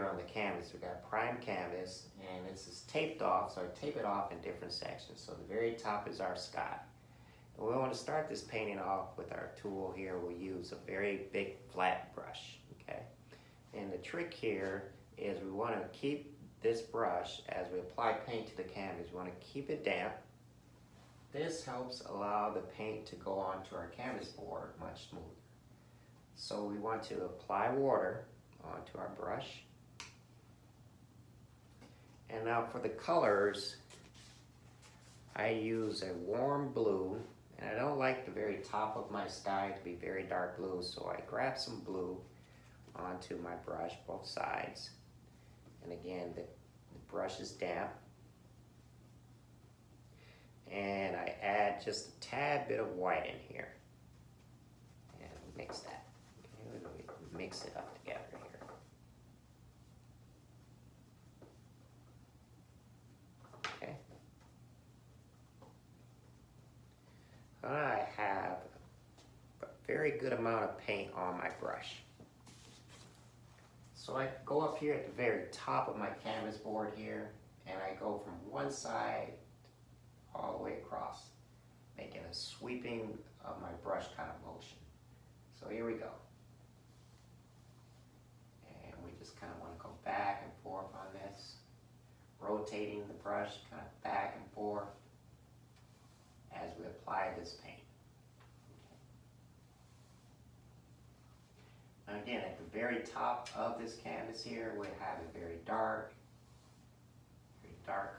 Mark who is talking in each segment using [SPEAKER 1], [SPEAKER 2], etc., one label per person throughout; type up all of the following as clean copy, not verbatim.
[SPEAKER 1] here on the canvas. We got prime canvas, and this is taped off, so I tape it off in different sections. So the very top is our sky. And we want to start this painting off with our tool here. We'll use a very big flat brush, okay? And the trick here is we want to keep this brush, as we apply paint to the canvas, we want to keep it damp. This helps allow the paint to go onto our canvas board much smoother. So we want to apply water onto our brush. And now for the colors, I use a warm blue, and I don't like the very top of my sky to be very dark blue, so I grab some blue onto my brush, both sides. And again, the brush is damp. And I add just a tad bit of white in here. And mix that. Okay, we mix it up together here. Okay. I have a very good amount of paint on my brush. So I go up here at the very top of my canvas board here, and I go from one side all the way across, making a sweeping of my brush kind of motion. So here we go. And we just kind of want to go back and forth on this, rotating the brush kind of back and forth as we apply this paint. Now again, at the very top of this canvas here, we have a very dark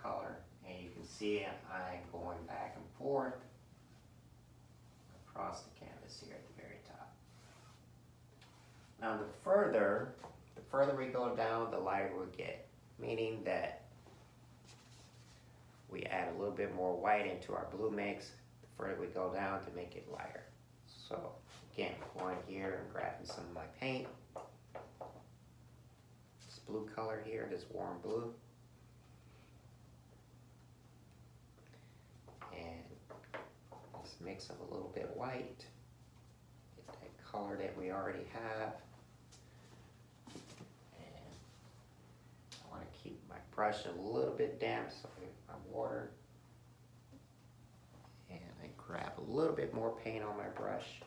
[SPEAKER 1] color, and you can see I'm going back and forth across the canvas here at the very top. Now the further we go down, the lighter we get, meaning that we add a little bit more white into our blue mix, the further we go down to make it lighter. So again, going here and grabbing some of my paint. This blue color here, this warm blue. And this mix of a little bit white. Get that color that we already have. And I want to keep my brush a little bit damp, so my water. And I grab a little bit more paint on my brush.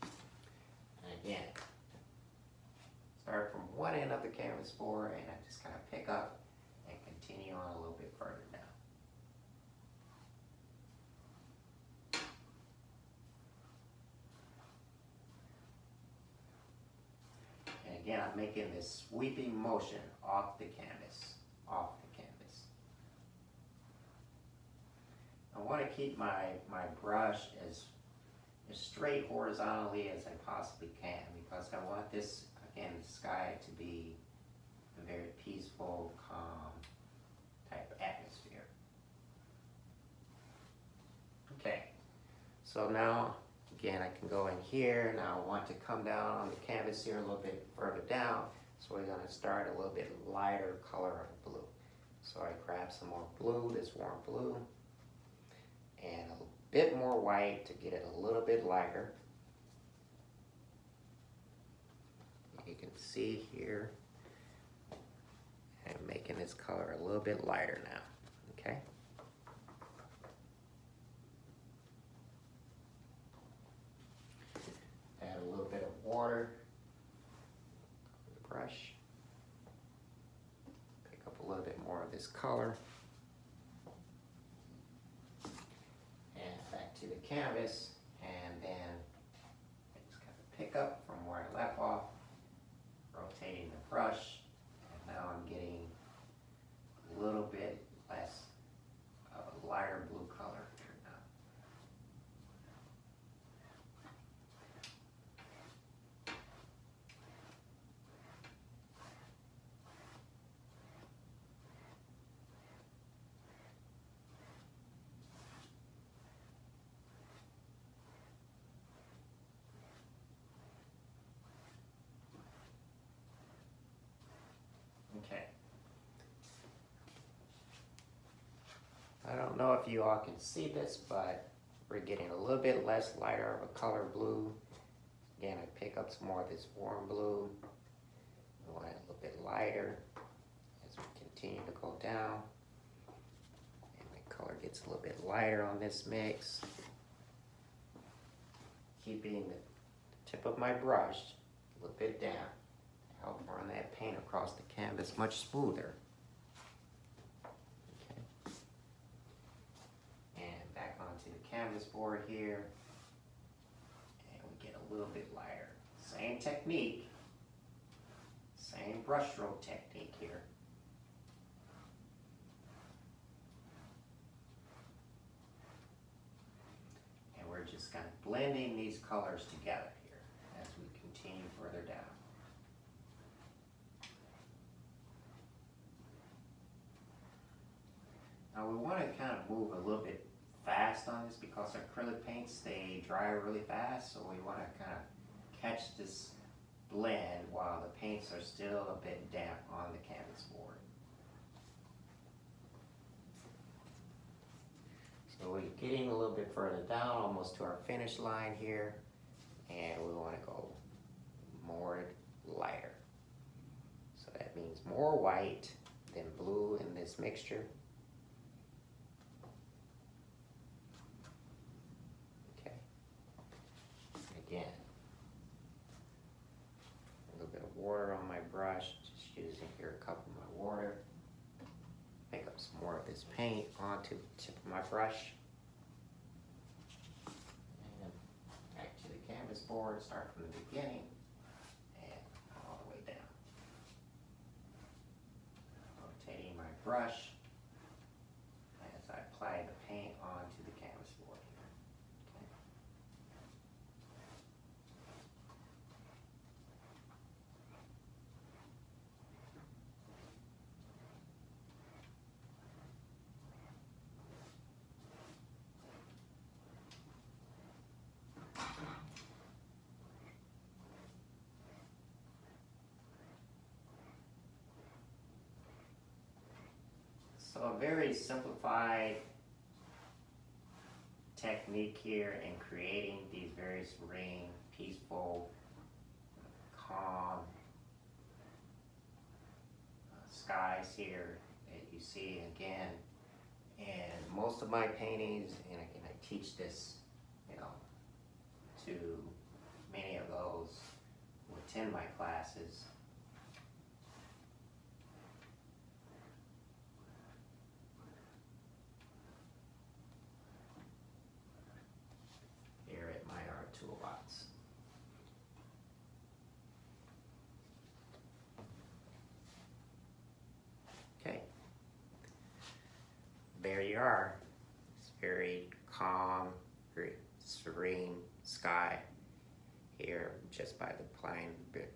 [SPEAKER 1] And again, start from one end of the canvas board, and I just kind of pick up and continue on a little bit further down. And again, I'm making this sweeping motion off the canvas, I want to keep my brush as straight horizontally as I possibly can, because I want this, again, the sky to be a very peaceful, calm type of atmosphere. Okay, so now, again, I can go in here. Now I want to come down on the canvas here a little bit further down, so we're going to start a little bit lighter color of blue. So I grab some more blue, this warm blue, and a bit more white to get it a little bit lighter. You can see here, I'm making this color a little bit lighter now, okay? Add a little bit of water to the brush. Pick up a little bit more of this color. To the canvas, and then I just kind of pick up from where I left off, rotating the brush, and now I'm getting a little bit less of a lighter blue color here now. Okay. I don't know if you all can see this, but we're getting a little bit less lighter of a color blue. Again, I pick up some more of this warm blue. I want it lighter as we continue to go down. And the color gets a little bit lighter on this mix. Keeping the tip of my brush a little bit down to help run that paint across the canvas much smoother. Okay. And back onto the canvas board here. And we get a little bit lighter. Same technique. Same brush stroke technique here. And we're just kind of blending these colors together here as we continue further down. Now we want to kind of move a little bit fast on this because acrylic paints, they dry really fast, so we want to kind of catch this blend while the paints are still a bit damp on the canvas board. So we're getting a little bit further down, almost to our finish line here, and we want to go more lighter. So that means more white than blue in this mixture. Okay. Again, a little bit of water on my brush, just using here a cup of my water. Pick up some more of this paint onto the tip of my brush. And back to the canvas board, start from the beginning and all the way down. Rotating my brush as I apply the paint onto the canvas board here. Okay. So a very simplified technique here in creating these very serene, peaceful, calm skies here that you see again. And most of my paintings, and again, I teach this, to many of those who attend my classes. Here at my art toolbox. Okay. There you are. It's very calm, very serene sky here just by applying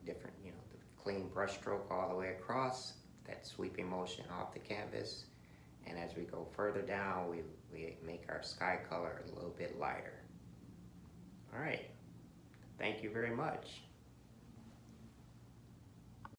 [SPEAKER 1] different, the clean brush stroke all the way across, that sweeping motion off the canvas. And as we go further down, we make our sky color a little bit lighter. All right, thank you very much.